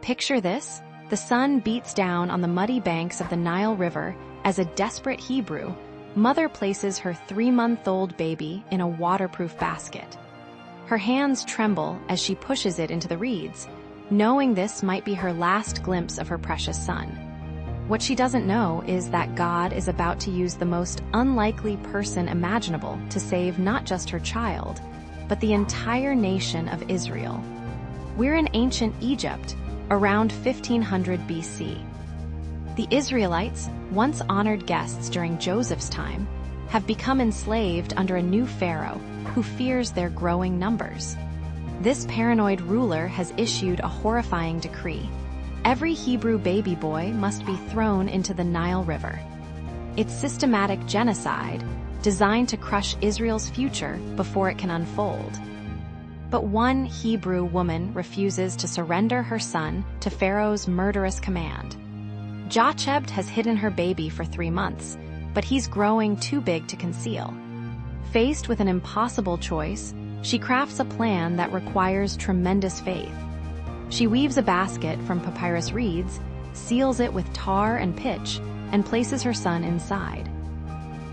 Picture this: the sun beats down on the muddy banks of the Nile River as a desperate Hebrew mother places her 3-month-old baby in a waterproof basket. Her hands tremble as she pushes it into the reeds, knowing this might be her last glimpse of her precious son. What she doesn't know is that God is about to use the most unlikely person imaginable to save not just her child, but the entire nation of Israel. We're in ancient Egypt, around 1500 BC. The Israelites, once honored guests during Joseph's time, have become enslaved under a new pharaoh who fears their growing numbers. This paranoid ruler has issued a horrifying decree. Every Hebrew baby boy must be thrown into the Nile River. It's systematic genocide designed to crush Israel's future before it can unfold. But one Hebrew woman refuses to surrender her son to Pharaoh's murderous command. Jochebed has hidden her baby for 3 months, but he's growing too big to conceal. Faced with an impossible choice, she crafts a plan that requires tremendous faith. She weaves a basket from papyrus reeds, seals it with tar and pitch, and places her son inside.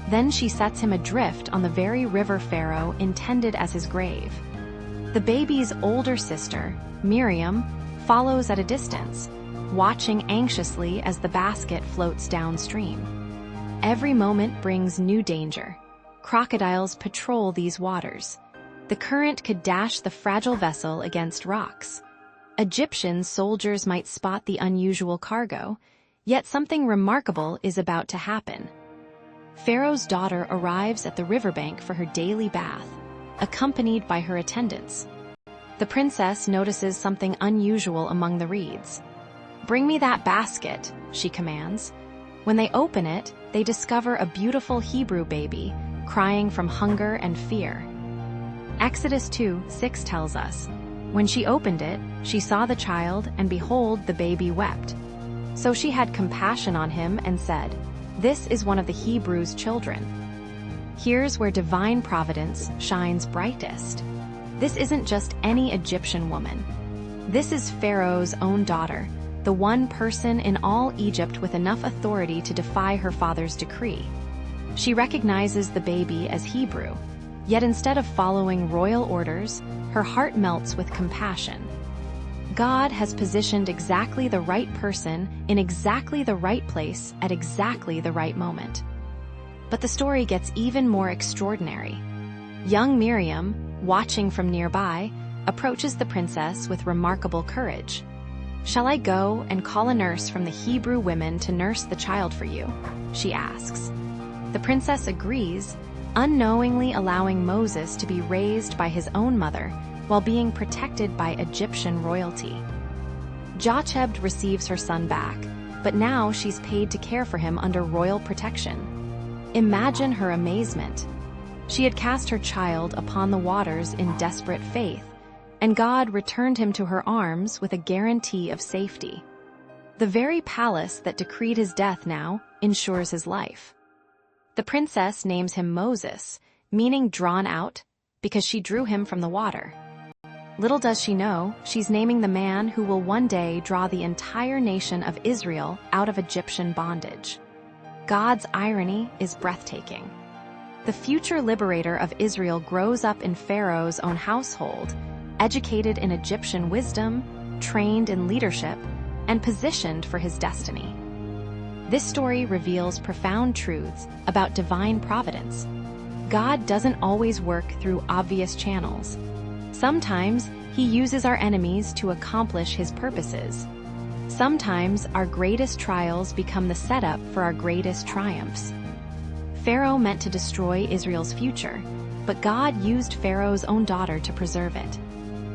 Then she sets him adrift on the very river Pharaoh intended as his grave. The baby's older sister, Miriam, follows at a distance, watching anxiously as the basket floats downstream. Every moment brings new danger. Crocodiles patrol these waters. The current could dash the fragile vessel against rocks. Egyptian soldiers might spot the unusual cargo, yet something remarkable is about to happen. Pharaoh's daughter arrives at the riverbank for her daily bath, accompanied by her attendants. The princess notices something unusual among the reeds. "Bring me that basket," she commands. When they open it, they discover a beautiful Hebrew baby, crying from hunger and fear. Exodus 2:6 tells us, "When she opened it, she saw the child, and behold, the baby wept. So she had compassion on him and said, 'This is one of the Hebrews' children.'" Here's where divine providence shines brightest. This isn't just any Egyptian woman. This is Pharaoh's own daughter, the one person in all Egypt with enough authority to defy her father's decree. She recognizes the baby as Hebrew, yet instead of following royal orders, her heart melts with compassion. God has positioned exactly the right person in exactly the right place at exactly the right moment. But the story gets even more extraordinary. Young Miriam, watching from nearby, approaches the princess with remarkable courage. "Shall I go and call a nurse from the Hebrew women to nurse the child for you?" she asks. The princess agrees, unknowingly allowing Moses to be raised by his own mother while being protected by Egyptian royalty. Jochebed receives her son back, but now she's paid to care for him under royal protection. Imagine her amazement. She had cast her child upon the waters in desperate faith, and God returned him to her arms with a guarantee of safety. The very palace that decreed his death now ensures his life. The princess names him Moses, meaning drawn out, because she drew him from the water. Little does she know, she's naming the man who will one day draw the entire nation of Israel out of Egyptian bondage. God's irony is breathtaking. The future liberator of Israel grows up in Pharaoh's own household, educated in Egyptian wisdom, trained in leadership, and positioned for his destiny. This story reveals profound truths about divine providence. God doesn't always work through obvious channels. Sometimes he uses our enemies to accomplish his purposes. Sometimes our greatest trials become the setup for our greatest triumphs. Pharaoh meant to destroy Israel's future, but God used Pharaoh's own daughter to preserve it.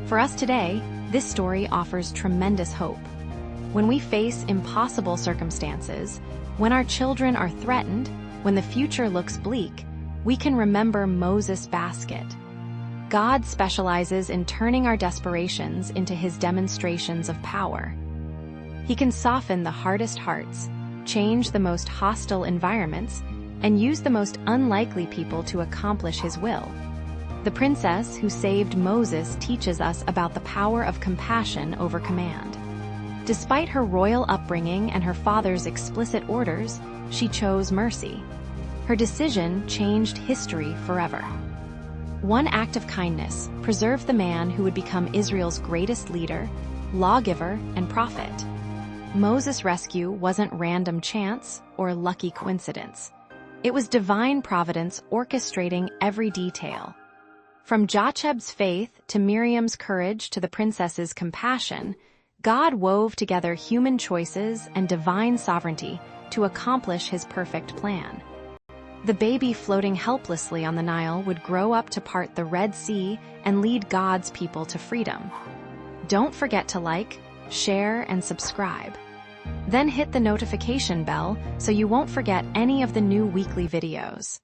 For us today, this story offers tremendous hope. When we face impossible circumstances, when our children are threatened, when the future looks bleak, we can remember Moses' basket. God specializes in turning our desperations into his demonstrations of power. He can soften the hardest hearts, change the most hostile environments, and use the most unlikely people to accomplish his will. The princess who saved Moses teaches us about the power of compassion over command. Despite her royal upbringing and her father's explicit orders, she chose mercy. Her decision changed history forever. One act of kindness preserved the man who would become Israel's greatest leader, lawgiver, and prophet. Moses' rescue wasn't random chance or lucky coincidence. It was divine providence orchestrating every detail. From Jochebed's faith to Miriam's courage to the princess's compassion, God wove together human choices and divine sovereignty to accomplish his perfect plan. The baby floating helplessly on the Nile would grow up to part the Red Sea and lead God's people to freedom. Don't forget to like, share, and subscribe. Then hit the notification bell so you won't forget any of the new weekly videos.